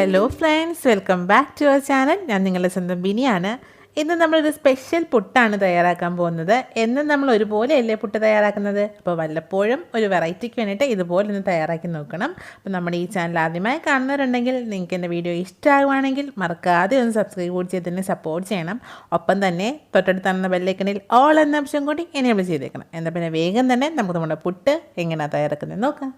Hello friends, welcome back to our channel. ഞാൻ നിങ്ങളുടെ സ്വന്തം ബിനിയാണ്. ഇന്ന് നമ്മളൊരു സ്പെഷ്യൽ പുട്ടാണ് തയ്യാറാക്കാൻ പോകുന്നത്. എന്നും നമ്മൾ ഒരുപോലെയല്ലേ പുട്ട് തയ്യാറാക്കുന്നത്. അപ്പോൾ വല്ലപ്പോഴും ഒരു വെറൈറ്റിക്ക് വേണ്ടിയിട്ട് ഇതുപോലെ ഒന്ന് തയ്യാറാക്കി നോക്കണം. അപ്പോൾ നമ്മുടെ ഈ ചാനൽ ആദ്യമായി കാണുന്നവരുണ്ടെങ്കിൽ നിങ്ങൾക്ക് എൻ്റെ വീഡിയോ ഇഷ്ടമാകുവാണെങ്കിൽ മറക്കാതെ ഒന്ന് സബ്സ്ക്രൈബ് കൂടി ചെയ്ത് തന്നെ സപ്പോർട്ട് ചെയ്യണം. ഒപ്പം തന്നെ തൊട്ടടുത്ത് തന്ന ബെല്ലൈക്കണിൽ ഓൾ എന്ന ഓപ്ഷൻ കൂടി എനേബിൾ ചെയ്തേക്കണം. എന്നാൽ പിന്നെ വേഗം തന്നെ നമുക്ക് നമ്മുടെ പുട്ട് എങ്ങനെയാണ് തയ്യാറാക്കുന്നത് നോക്കാം.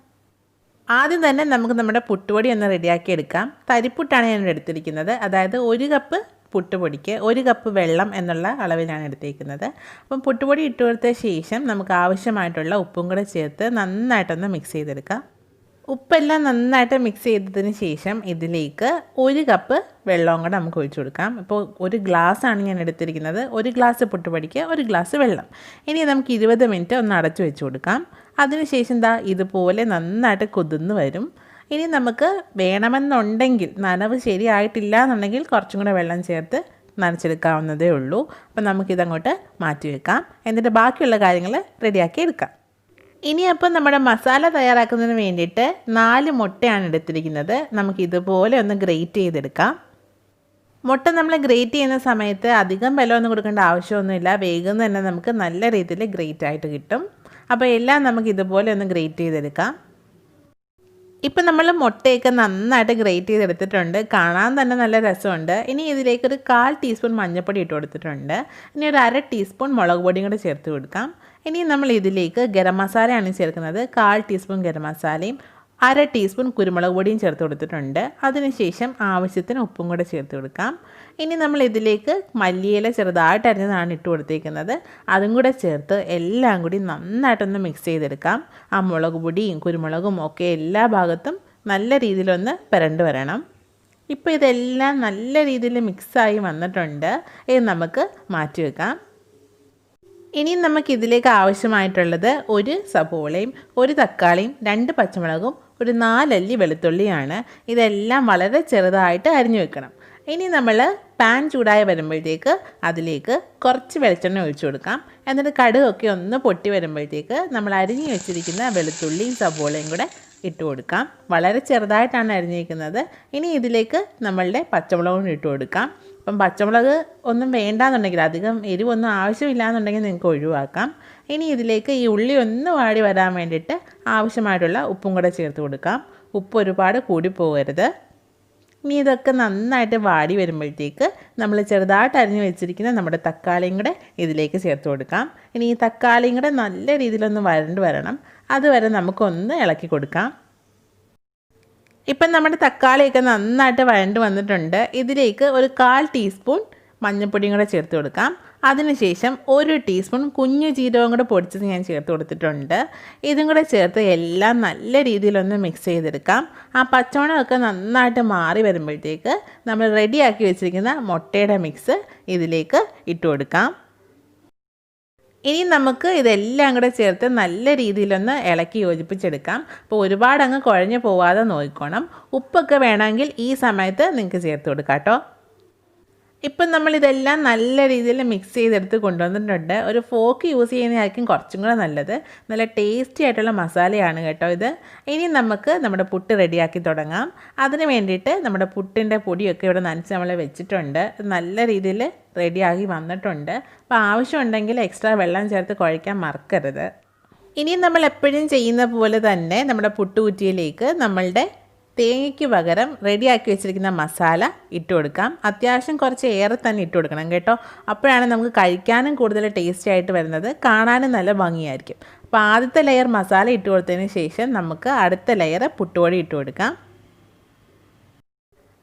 ആദ്യം തന്നെ നമുക്ക് നമ്മുടെ പുട്ടുപൊടി ഒന്ന് റെഡിയാക്കി എടുക്കാം. തരിപ്പുട്ടാണ് ഞാൻ എടുത്തിരിക്കുന്നത്. അതായത് 1 കപ്പ് പുട്ടുപൊടിക്ക് 1 കപ്പ് വെള്ളം എന്നുള്ള അളവിലാണ് എടുത്തിരിക്കുന്നത്. അപ്പം പുട്ടുപൊടി ഇട്ട് കൊടുത്ത ശേഷം നമുക്ക് ആവശ്യമായിട്ടുള്ള ഉപ്പും കൂടെ ചേർത്ത് നന്നായിട്ടൊന്ന് മിക്സ് ചെയ്തെടുക്കാം. ഉപ്പെല്ലാം നന്നായിട്ട് മിക്സ് ചെയ്തതിന് ശേഷം ഇതിലേക്ക് 1 കപ്പ് വെള്ളവും കൂടെ നമുക്ക് ഒഴിച്ചു കൊടുക്കാം. ഇപ്പോൾ 1 ഗ്ലാസ്സാണ് ഞാൻ എടുത്തിരിക്കുന്നത്. 1 ഗ്ലാസ് പുട്ടുപൊടിക്ക് 1 ഗ്ലാസ് വെള്ളം. ഇനി നമുക്ക് 20 മിനിറ്റ് ഒന്ന് അടച്ചു വെച്ച് കൊടുക്കാം. അതിനുശേഷം ഇതുപോലെ നന്നായിട്ട് കുതിർന്ന് വരും. ഇനി നമുക്ക് വേണമെന്നുണ്ടെങ്കിൽ, നനവ് ശരിയായിട്ടില്ല എന്നുണ്ടെങ്കിൽ കുറച്ചും കൂടെ വെള്ളം ചേർത്ത് നനച്ചെടുക്കാവുന്നതേ ഉള്ളൂ. അപ്പം നമുക്കിതങ്ങോട്ട് മാറ്റി വെക്കാം. എന്നിട്ട് ബാക്കിയുള്ള കാര്യങ്ങൾ റെഡിയാക്കി എടുക്കാം. ഇനിയപ്പം നമ്മുടെ മസാല തയ്യാറാക്കുന്നതിന് വേണ്ടിയിട്ട് 4 മുട്ടയാണ് എടുത്തിരിക്കുന്നത്. നമുക്കിതുപോലെ ഒന്ന് ഗ്രേറ്റ് ചെയ്തെടുക്കാം. മുട്ട നമ്മൾ ഗ്രേറ്റ് ചെയ്യുന്ന സമയത്ത് അധികം വെള്ളമൊന്നും കൊടുക്കേണ്ട ആവശ്യമൊന്നുമില്ല. വേഗം തന്നെ നമുക്ക് നല്ല രീതിയിൽ ഗ്രേറ്റ് ആയിട്ട് കിട്ടും. അപ്പോൾ എല്ലാം നമുക്ക് ഇതുപോലെ ഒന്ന് ഗ്രേറ്റ് ചെയ്തെടുക്കാം. ഇപ്പം നമ്മൾ മുട്ടയൊക്കെ നന്നായിട്ട് ഗ്രേറ്റ് ചെയ്തെടുത്തിട്ടുണ്ട്. കാണാൻ തന്നെ നല്ല രസമുണ്ട്. ഇനി ഇതിലേക്ക് ഒരു 1/4 ടീസ്പൂൺ മഞ്ഞൾപ്പൊടി ഇട്ട് കൊടുത്തിട്ടുണ്ട്. ഇനി ഒരു 1/2 ടീസ്പൂൺ മുളക് പൊടിയും കൂടെ ചേർത്ത് കൊടുക്കാം. ഇനി നമ്മൾ ഇതിലേക്ക് ഗരം മസാലയാണ് ചേർക്കുന്നത്. 1/4 ടീസ്പൂൺ ഗരം മസാലയും 1/2 ടീസ്പൂൺ കുരുമുളക് പൊടിയും ചേർത്ത് കൊടുത്തിട്ടുണ്ട്. അതിനുശേഷം ആവശ്യത്തിന് ഉപ്പും കൂടെ ചേർത്ത് കൊടുക്കാം. ഇനി നമ്മൾ ഇതിലേക്ക് മല്ലിയില ചെറുതായിട്ട് അരിഞ്ഞതാണ് ഇട്ട് കൊടുത്തേക്കുന്നത്. അതും കൂടെ ചേർത്ത് എല്ലാം കൂടി നന്നായിട്ടൊന്ന് മിക്സ് ചെയ്തെടുക്കാം. ആ മുളക് പൊടിയും കുരുമുളകും ഒക്കെ എല്ലാ ഭാഗത്തും നല്ല രീതിയിലൊന്ന് പുരണ്ട് വരണം. ഇപ്പോൾ ഇതെല്ലാം നല്ല രീതിയിൽ മിക്സായി വന്നിട്ടുണ്ട്. ഇത് നമുക്ക് മാറ്റി വെക്കാം. ഇനി നമുക്കിതിലേക്ക് ആവശ്യമായിട്ടുള്ളത് 1 സബോളയും 1 തക്കാളിയും 2 പച്ചമുളകും ഒരു 4 അല്ലി വെളുത്തുള്ളിയാണ്. ഇതെല്ലാം വളരെ ചെറുതായിട്ട് അരിഞ്ഞു വെക്കണം. ഇനി നമ്മൾ പാൻ ചൂടായി വരുമ്പോഴത്തേക്ക് അതിലേക്ക് കുറച്ച് വെളിച്ചെണ്ണ ഒഴിച്ചു കൊടുക്കാം. എന്നിട്ട് കടുകൊക്കെ ഒന്ന് പൊട്ടി വരുമ്പോഴത്തേക്ക് നമ്മൾ അരിഞ്ഞു വെച്ചിരിക്കുന്ന വെളുത്തുള്ളിയും സബോളയും കൂടെ ഇട്ട് കൊടുക്കാം. വളരെ ചെറുതായിട്ടാണ് അരിഞ്ഞിരിക്കുന്നത്. ഇനി ഇതിലേക്ക് നമ്മളുടെ പച്ചമുളകും ഇട്ട് കൊടുക്കാം. അപ്പം പച്ചമുളക് ഒന്നും വേണ്ടാന്നുണ്ടെങ്കിൽ, അധികം എരിവൊന്നും ആവശ്യമില്ല എന്നുണ്ടെങ്കിൽ നിങ്ങൾക്ക് ഒഴിവാക്കാം. ഇനി ഇതിലേക്ക് ഈ ഉള്ളി ഒന്ന് വാടി വരാൻ വേണ്ടിയിട്ട് ആവശ്യമായിട്ടുള്ള ഉപ്പും കൂടെ ചേർത്ത് കൊടുക്കാം. ഉപ്പ് ഒരുപാട് കൂടി പോകരുത്. ഇനി ഇതൊക്കെ നന്നായിട്ട് വാടി വരുമ്പോഴത്തേക്ക് നമ്മൾ ചെറുതായിട്ട് അരിഞ്ഞ് വെച്ചിരിക്കുന്ന നമ്മുടെ തക്കാളിയും കൂടെ ഇതിലേക്ക് ചേർത്ത് കൊടുക്കാം. ഇനി ഈ തക്കാളിയും കൂടെ നല്ല രീതിയിലൊന്ന് വരണ്ട് വരണം. അതുവരെ നമുക്കൊന്ന് ഇളക്കി കൊടുക്കാം. ഇപ്പം നമ്മുടെ തക്കാളിയൊക്കെ നന്നായിട്ട് വഴണ്ട് വന്നിട്ടുണ്ട്. ഇതിലേക്ക് ഒരു 1/4 ടീസ്പൂൺ മഞ്ഞൾപ്പൊടിയും കൂടെ ചേർത്ത് കൊടുക്കാം. അതിനുശേഷം 1 ടീസ്പൂൺ കുഞ്ഞു ജീരകവും കൂടെ പൊടിച്ചത് ഞാൻ ചേർത്ത് കൊടുത്തിട്ടുണ്ട്. ഇതും കൂടെ ചേർത്ത് എല്ലാം നല്ല രീതിയിലൊന്ന് മിക്സ് ചെയ്തെടുക്കാം. ആ പച്ചമണമൊക്കെ നന്നായിട്ട് മാറി വരുമ്പോഴത്തേക്ക് നമ്മൾ റെഡിയാക്കി വെച്ചിരിക്കുന്ന മുട്ടയുടെ മിക്സ് ഇതിലേക്ക് ഇട്ട് കൊടുക്കാം. ഇനി നമുക്ക് ഇതെല്ലാം കൂടെ ചേർത്ത് നല്ല രീതിയിലൊന്ന് ഇളക്കി യോജിപ്പിച്ചെടുക്കാം. അപ്പോൾ ഒരുപാട് അങ്ങ് കുഴഞ്ഞു പോവാതെ നോക്കിക്കോണം. ഉപ്പൊക്കെ വേണമെങ്കിൽ ഈ സമയത്ത് നിങ്ങൾക്ക് ചേർത്ത് കൊടുക്കാം കേട്ടോ. ഇപ്പം നമ്മളിതെല്ലാം നല്ല രീതിയിൽ മിക്സ് ചെയ്തെടുത്ത് കൊണ്ടുവന്നിട്ടുണ്ട്. ഒരു ഫോർക്ക് യൂസ് ചെയ്യുന്നതായിരിക്കും കുറച്ചും കൂടെ നല്ലത്. നല്ല ടേസ്റ്റി ആയിട്ടുള്ള മസാലയാണ് കേട്ടോ ഇത്. ഇനി നമുക്ക് നമ്മുടെ പുട്ട് റെഡിയാക്കി തുടങ്ങാം. അതിന് വേണ്ടിയിട്ട് നമ്മുടെ പുട്ടിൻ്റെ പൊടിയൊക്കെ ഇവിടെ നനച്ച് നമ്മൾ വെച്ചിട്ടുണ്ട്. നല്ല രീതിയിൽ റെഡിയാക്കി വന്നിട്ടുണ്ട്. അപ്പോൾ ആവശ്യമുണ്ടെങ്കിൽ എക്സ്ട്രാ വെള്ളം ചേർത്ത് കുഴയ്ക്കാൻ മറക്കരുത്. ഇനി നമ്മൾ എപ്പോഴും ചെയ്യുന്ന പോലെ തന്നെ നമ്മുടെ പുട്ടുകുറ്റിയിലേക്ക് നമ്മളുടെ തേങ്ങയ്ക്ക് പകരം റെഡിയാക്കി വെച്ചിരിക്കുന്ന മസാല ഇട്ട് കൊടുക്കാം. അത്യാവശ്യം കുറച്ച് ഏറെ തന്നെ ഇട്ട് കൊടുക്കണം കേട്ടോ. അപ്പോഴാണ് നമുക്ക് കഴിക്കാനും കൂടുതൽ ടേസ്റ്റി ആയിട്ട് വരുന്നത്, കാണാനും നല്ല ഭംഗിയായിരിക്കും. അപ്പോൾ ആദ്യത്തെ ലെയർ മസാല ഇട്ട് കൊടുത്തതിന് ശേഷം നമുക്ക് അടുത്ത ലെയർ പുട്ടുപൊടി ഇട്ട് കൊടുക്കാം.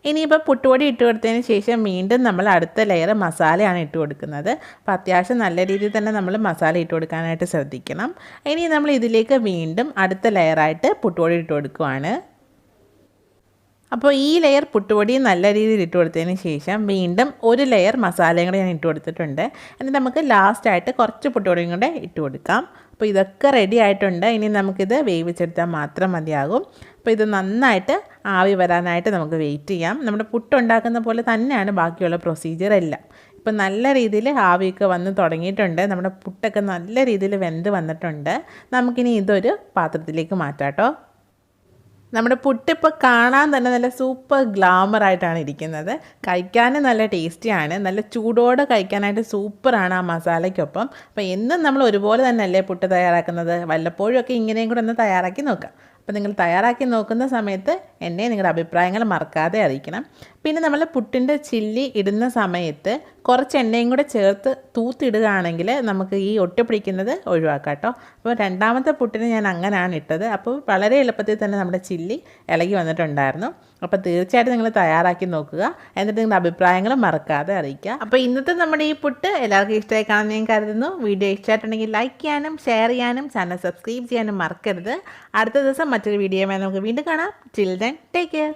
ഇനിയിപ്പോൾ പുട്ടുപൊടി ഇട്ട് കൊടുത്തതിന് ശേഷം വീണ്ടും നമ്മൾ അടുത്ത ലെയർ മസാലയാണ് ഇട്ട് കൊടുക്കുന്നത്. അപ്പോൾ അത്യാവശ്യം നല്ല രീതിയിൽ തന്നെ നമ്മൾ മസാല ഇട്ട് കൊടുക്കാനായിട്ട് ശ്രദ്ധിക്കണം. ഇനി നമ്മൾ ഇതിലേക്ക് വീണ്ടും അടുത്ത ലെയറായിട്ട് പുട്ടുപൊടി ഇട്ട് കൊടുക്കുവാണ്. അപ്പോൾ ഈ ലെയർ പുട്ടുപൊടി നല്ല രീതിയിൽ ഇട്ട് കൊടുത്തതിന് ശേഷം വീണ്ടും 1 ലെയർ മസാലയും കൂടെ ഞാൻ ഇട്ട് കൊടുത്തിട്ടുണ്ട്. എന്നിട്ട് നമുക്ക് ലാസ്റ്റായിട്ട് കുറച്ച് പുട്ടുപൊടിയും കൂടെ ഇട്ട് കൊടുക്കാം. അപ്പോൾ ഇതൊക്കെ റെഡി ആയിട്ടുണ്ട്. ഇനി നമുക്കിത് വേവിച്ചെടുത്താൽ മാത്രം മതിയാകും. അപ്പോൾ ഇത് നന്നായിട്ട് ആവി വരാനായിട്ട് നമുക്ക് വെയിറ്റ് ചെയ്യാം. നമ്മുടെ പുട്ടുണ്ടാക്കുന്ന പോലെ തന്നെയാണ് ബാക്കിയുള്ള പ്രൊസീജിയർ എല്ലാം. ഇപ്പം നല്ല രീതിയിൽ ആവിയൊക്കെ വന്ന് തുടങ്ങിയിട്ടുണ്ട്. നമ്മുടെ പുട്ടൊക്കെ നല്ല രീതിയിൽ വെന്ത് വന്നിട്ടുണ്ട്. നമുക്കിനി ഇതൊരു പാത്രത്തിലേക്ക് മാറ്റാം കേട്ടോ. നമ്മുടെ പുട്ടിപ്പോൾ കാണാൻ തന്നെ നല്ല സൂപ്പർ ഗ്ലാമറായിട്ടാണ് ഇരിക്കുന്നത്. കഴിക്കാനും നല്ല ടേസ്റ്റിയാണ്. നല്ല ചൂടോടെ കഴിക്കാനായിട്ട് സൂപ്പറാണ് ആ മസാലയ്ക്കൊപ്പം. അപ്പോൾ എന്നും നമ്മൾ ഒരുപോലെ തന്നെയല്ലേ പുട്ട് തയ്യാറാക്കുന്നത്. വല്ലപ്പോഴും ഒക്കെ ഇങ്ങനെയും കൂടെ ഒന്ന് തയ്യാറാക്കി നോക്കാം. അപ്പോൾ നിങ്ങൾ തയ്യാറാക്കി നോക്കുന്ന സമയത്ത് എന്നെ നിങ്ങളുടെ അഭിപ്രായങ്ങൾ മറക്കാതെ അറിയിക്കണം. പിന്നെ നമ്മൾ പുട്ടിൻ്റെ ചില്ലി ഇടുന്ന സമയത്ത് കുറച്ച് എണ്ണയും കൂടെ ചേർത്ത് തൂത്തിടുകയാണെങ്കിൽ നമുക്ക് ഈ ഒട്ടിപ്പിടിക്കുന്നത് ഒഴിവാക്കാം കേട്ടോ. അപ്പോൾ രണ്ടാമത്തെ പുട്ടിന് ഞാൻ അങ്ങനെയാണ് ഇട്ടത്. അപ്പോൾ വളരെ എളുപ്പത്തിൽ തന്നെ നമ്മുടെ ചില്ലി ഇളകി വന്നിട്ടുണ്ടായിരുന്നു. അപ്പോൾ തീർച്ചയായിട്ടും നിങ്ങൾ തയ്യാറാക്കി നോക്കുക. എന്നിട്ട് നിങ്ങളുടെ അഭിപ്രായങ്ങൾ മറക്കാതെ അറിയിക്കുക. അപ്പോൾ ഇന്നത്തെ നമ്മുടെ ഈ പുട്ട് എല്ലാവർക്കും ഇഷ്ടമായി കാണുമെന്ന് ഞാൻ കരുതുന്നു. വീഡിയോ ഇഷ്ടമായിട്ടുണ്ടെങ്കിൽ ലൈക്ക് ചെയ്യാനും ഷെയർ ചെയ്യാനും ചാനൽ സബ്സ്ക്രൈബ് ചെയ്യാനും മറക്കരുത്. അടുത്ത ദിവസം മറ്റൊരു വീഡിയോയുമായി നമുക്ക് വീണ്ടും കാണാം. Till then take care.